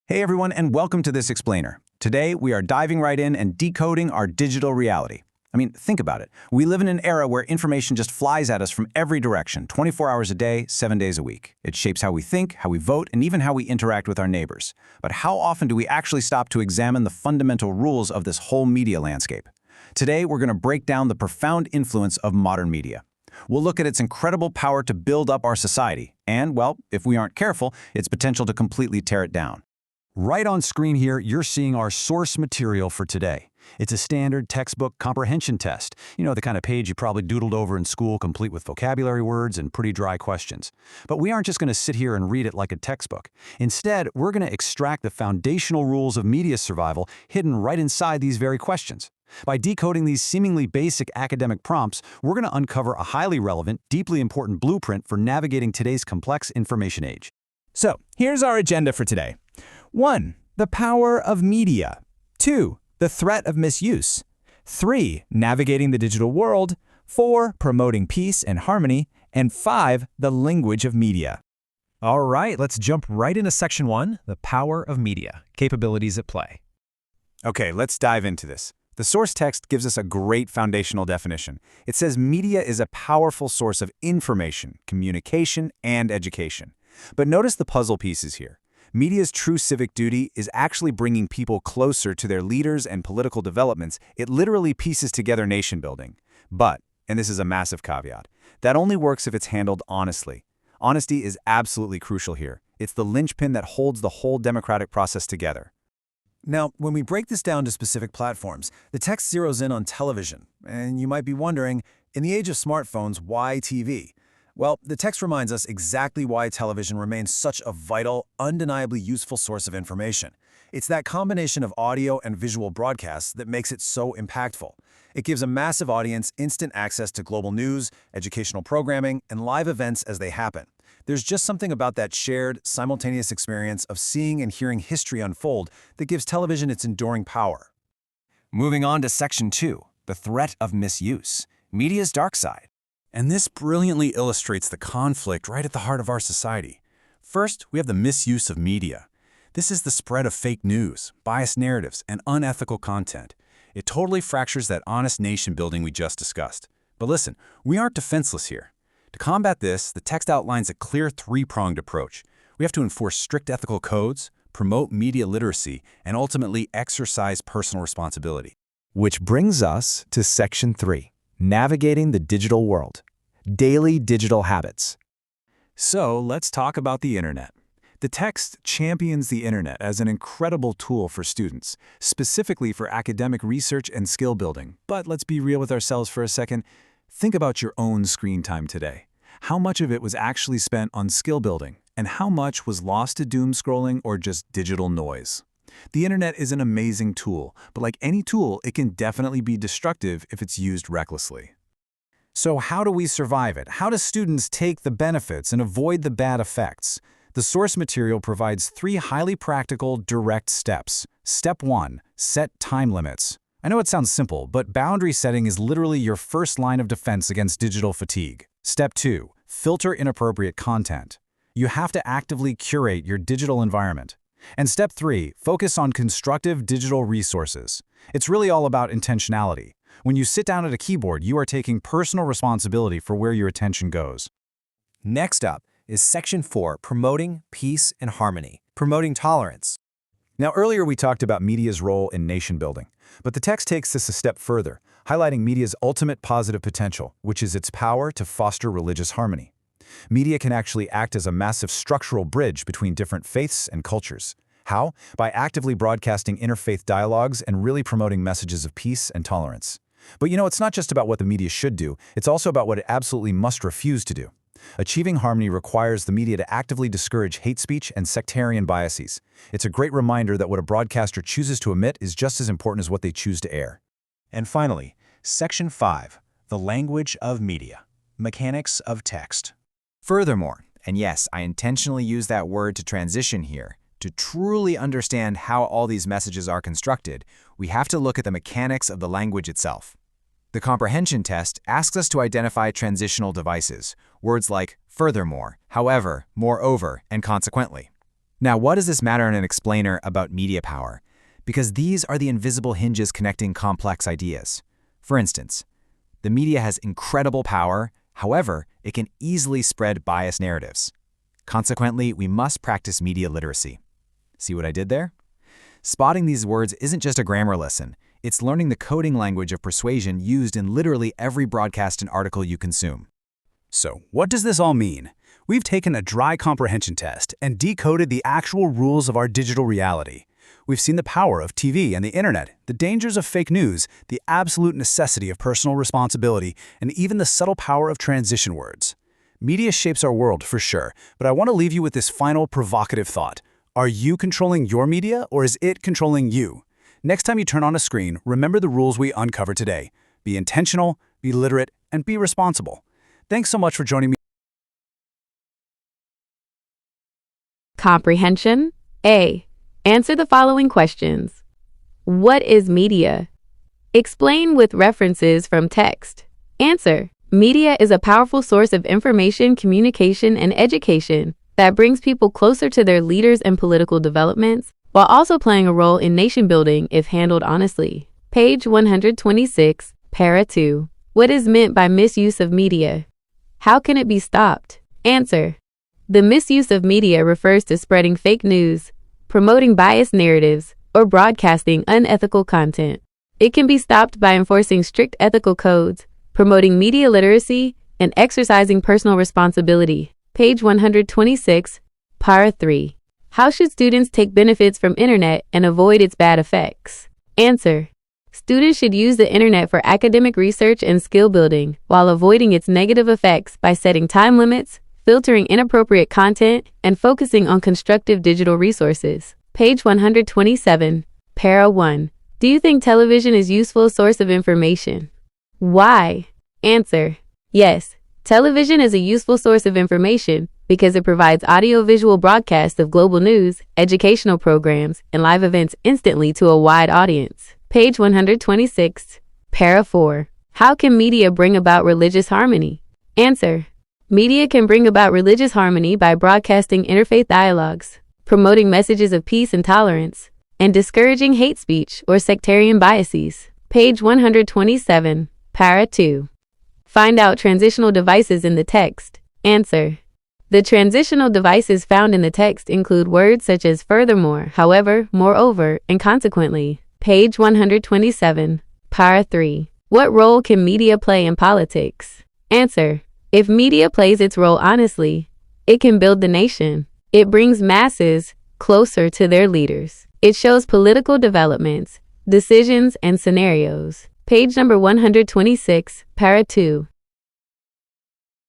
Hey everyone, and welcome to this explainer. Today, we are diving right in and decoding our digital reality. I mean, think about it. We live in an era where information just flies at us from every direction, 24 hours a day, 7 days a week. It shapes how we think, how we vote, and even how we interact with our neighbors. But how often do we actually stop to examine the fundamental rules of this whole media landscape? Today, we're going to break down the profound influence of modern media. We'll look at its incredible power to build up our society, and, well, if we aren't careful, its potential to completely tear it down. Right on screen here, you're seeing our source material for today. It's a standard textbook comprehension test. You know, the kind of page you probably doodled over in school, complete with vocabulary words and pretty dry questions. But we aren't just going to sit here and read it like a textbook. Instead, we're going to extract the foundational rules of media survival hidden right inside these very questions. By decoding these seemingly basic academic prompts, we're going to uncover a highly relevant, deeply important blueprint for navigating today's complex information age. So, here's our agenda for today. 1. The power of media. 2. The threat of misuse. 3. Navigating the digital world. 4. Promoting peace and harmony. And 5. The language of media. All right, let's jump right into Section 1, the power of media, capabilities at play. Okay, let's dive into this. The source text gives us a great foundational definition. It says media is a powerful source of information, communication, and education. But notice the puzzle pieces here. Media's true civic duty is actually bringing people closer to their leaders and political developments. It literally pieces together nation building. But, and this is a massive caveat, that only works if it's handled honestly. Honesty is absolutely crucial here. It's the linchpin that holds the whole democratic process together. Now, when we break this down to specific platforms, the text zeroes in on television. And you might be wondering, in the age of smartphones, why TV? Well, the text reminds us exactly why television remains such a vital, undeniably useful source of information. It's that combination of audio and visual broadcasts that makes it so impactful. It gives a massive audience instant access to global news, educational programming, and live events as they happen. There's just something about that shared, simultaneous experience of seeing and hearing history unfold that gives television its enduring power. Moving on to Section 2, the threat of misuse, media's dark side. And this brilliantly illustrates the conflict right at the heart of our society. First, we have the misuse of media. This is the spread of fake news, biased narratives, and unethical content. It totally fractures that honest nation building we just discussed. But listen, we aren't defenseless here. To combat this, the text outlines a clear three-pronged approach. We have to enforce strict ethical codes, promote media literacy, and ultimately exercise personal responsibility. Which brings us to Section 3, navigating the digital world. Daily digital habits. So let's talk about the internet. The text champions the internet as an incredible tool for students, specifically for academic research and skill building. But let's be real with ourselves for a second. Think about your own screen time today. How much of it was actually spent on skill building, and how much was lost to doom scrolling or just digital noise? The internet is an amazing tool, but like any tool, it can definitely be destructive if it's used recklessly. So how do we survive it? How do students take the benefits and avoid the bad effects? The source material provides 3 highly practical, direct steps. Step 1, set time limits. I know it sounds simple, but boundary setting is literally your first line of defense against digital fatigue. Step 2, filter inappropriate content. You have to actively curate your digital environment. And Step 3, focus on constructive digital resources. It's really all about intentionality. When you sit down at a keyboard, you are taking personal responsibility for where your attention goes. Next up is Section 4, promoting peace and harmony, promoting tolerance. Now, earlier we talked about media's role in nation building, but the text takes this a step further, highlighting media's ultimate positive potential, which is its power to foster religious harmony. Media can actually act as a massive structural bridge between different faiths and cultures. How? By actively broadcasting interfaith dialogues and really promoting messages of peace and tolerance. But you know, it's not just about what the media should do, it's also about what it absolutely must refuse to do. Achieving harmony requires the media to actively discourage hate speech and sectarian biases. It's a great reminder that what a broadcaster chooses to omit is just as important as what they choose to air. And finally, Section 5, the language of media, mechanics of text. Furthermore, and yes, I intentionally use that word to transition here, to truly understand how all these messages are constructed, we have to look at the mechanics of the language itself. The comprehension test asks us to identify transitional devices, words like furthermore, however, moreover, and consequently. Now, what does this matter in an explainer about media power? Because these are the invisible hinges connecting complex ideas. For instance, the media has incredible power, however, it can easily spread biased narratives. Consequently, we must practice media literacy. See what I did there? Spotting these words isn't just a grammar lesson, it's learning the coding language of persuasion used in literally every broadcast and article you consume. So, what does this all mean? We've taken a dry comprehension test and decoded the actual rules of our digital reality. We've seen the power of TV and the internet, the dangers of fake news, the absolute necessity of personal responsibility, and even the subtle power of transition words. Media shapes our world, for sure, but I want to leave you with this final provocative thought. Are you controlling your media, or is it controlling you? Next time you turn on a screen, remember the rules we uncovered today. Be intentional, be literate, and be responsible. Thanks so much for joining me. Comprehension. A. Answer the following questions. What is media? Explain with references from text. Answer. Media is a powerful source of information, communication, and education that brings people closer to their leaders and political developments, while also playing a role in nation building if handled honestly. Page 126, Para 2. What is meant by misuse of media? How can it be stopped? Answer. The misuse of media refers to spreading fake news, promoting biased narratives, or broadcasting unethical content. It can be stopped by enforcing strict ethical codes, promoting media literacy, and exercising personal responsibility. Page 126, Para 3. How should students take benefits from internet and avoid its bad effects? Answer. Students should use the internet for academic research and skill building, while avoiding its negative effects by setting time limits, filtering inappropriate content, and focusing on constructive digital resources. Page 127, Para 1. Do you think television is a useful source of information? Why? Answer. Yes, television is a useful source of information because it provides audio-visual broadcasts of global news, educational programs, and live events instantly to a wide audience. Page 126, Para 4. How can media bring about religious harmony? Answer. Media can bring about religious harmony by broadcasting interfaith dialogues, promoting messages of peace and tolerance, and discouraging hate speech or sectarian biases. Page 127, Para 2. Find out transitional devices in the text. Answer. The transitional devices found in the text include words such as furthermore, however, moreover, and consequently. Page 127, Para 3. What role can media play in politics? Answer. If media plays its role honestly, it can build the nation. It brings masses closer to their leaders. It shows political developments, decisions, and scenarios. Page number 126, Para 2.